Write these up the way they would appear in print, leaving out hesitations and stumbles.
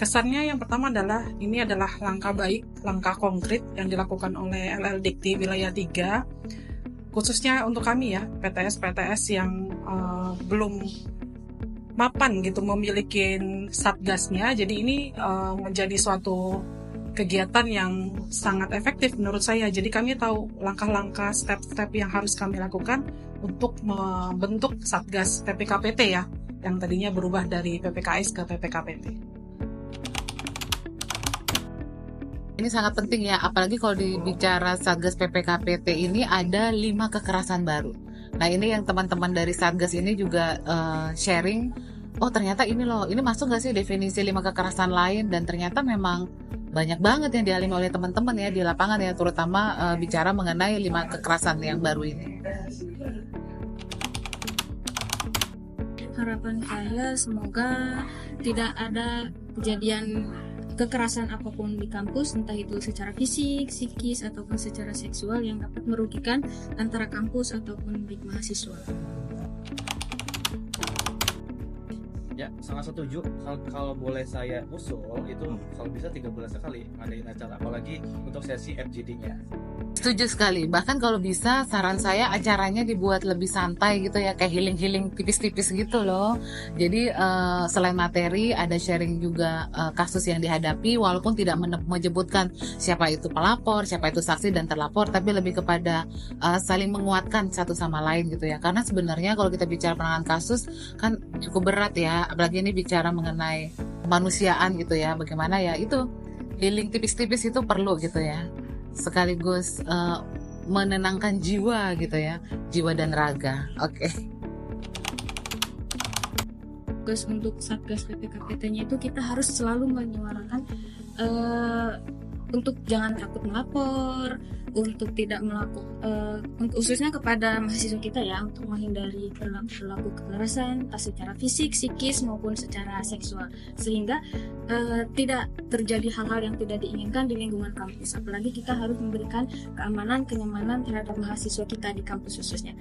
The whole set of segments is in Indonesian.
Kesannya yang pertama adalah ini adalah langkah baik, langkah konkret yang dilakukan oleh LL Dikti Wilayah 3, khususnya untuk kami ya, PTS-PTS yang belum mapan gitu memiliki satgasnya. Jadi ini menjadi suatu kegiatan yang sangat efektif menurut saya. Jadi kami tahu langkah-langkah, step-step yang harus kami lakukan untuk membentuk Satgas PPKPT ya, yang tadinya berubah dari PPKS ke PPKPT. Ini sangat penting ya, apalagi kalau dibicara Satgas PPKPT ini ada 5 kekerasan baru. Nah ini yang teman-teman dari Satgas ini juga sharing, oh ternyata ini loh, ini masuk gak sih definisi 5 kekerasan lain, dan ternyata memang banyak banget yang dialami oleh teman-teman ya di lapangan ya, terutama bicara mengenai 5 kekerasan yang baru ini. Harapan saya semoga tidak ada kejadian kekerasan apapun di kampus, entah itu secara fisik, psikis, ataupun secara seksual yang dapat merugikan antara kampus ataupun baik mahasiswa. Ya, sangat setuju. Kalau boleh saya usul itu kalau bisa 3 bulan sekali ngadain acara, apalagi untuk sesi FGD-nya. Setuju sekali. Bahkan kalau bisa saran saya acaranya dibuat lebih santai gitu ya, kayak healing-healing tipis-tipis gitu loh. Jadi selain materi ada sharing juga kasus yang dihadapi, walaupun tidak menyebutkan siapa itu pelapor, siapa itu saksi dan terlapor, tapi lebih kepada saling menguatkan satu sama lain gitu ya. Karena sebenarnya kalau kita bicara penanganan kasus kan cukup berat ya, apalagi ini bicara mengenai kemanusiaan gitu ya. Bagaimana ya itu healing tipis-tipis itu perlu gitu ya, sekaligus menenangkan jiwa gitu ya, jiwa dan raga. Oke. Tugas untuk Satgas PPKPT-nya itu kita harus selalu menyuarakan untuk jangan takut melapor, untuk tidak melakukan, khususnya kepada mahasiswa kita ya, untuk menghindari perilaku kekerasan secara fisik, psikis maupun secara seksual, sehingga tidak terjadi hal-hal yang tidak diinginkan di lingkungan kampus. Apalagi kita harus memberikan keamanan, kenyamanan terhadap mahasiswa kita di kampus khususnya.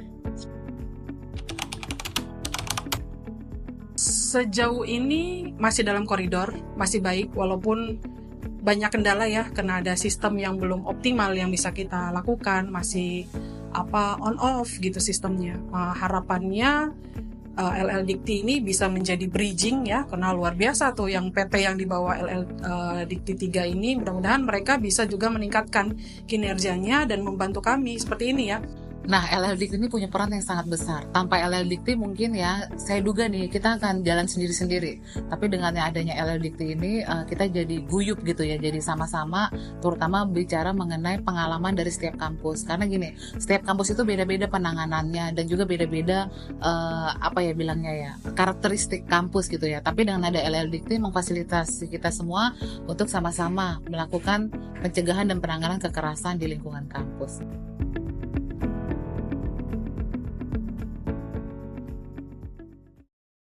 Sejauh ini masih dalam koridor, masih baik, walaupun banyak kendala ya, karena ada sistem yang belum optimal yang bisa kita lakukan, masih on off gitu sistemnya. Harapannya LL Dikti ini bisa menjadi bridging ya, karena luar biasa tuh yang PT yang dibawa LL Dikti 3 ini. Mudah-mudahan mereka bisa juga meningkatkan kinerjanya dan membantu kami seperti ini ya. Nah, LL Dikti ini punya peran yang sangat besar. Tanpa LL Dikti mungkin ya, saya duga nih kita akan jalan sendiri-sendiri. Tapi dengan adanya LL Dikti ini, kita jadi guyup gitu ya, jadi sama-sama, terutama bicara mengenai pengalaman dari setiap kampus. Karena gini, setiap kampus itu beda-beda penanganannya dan juga beda-beda karakteristik kampus gitu ya. Tapi dengan ada LL Dikti memfasilitasi kita semua untuk sama-sama melakukan pencegahan dan penanganan kekerasan di lingkungan kampus.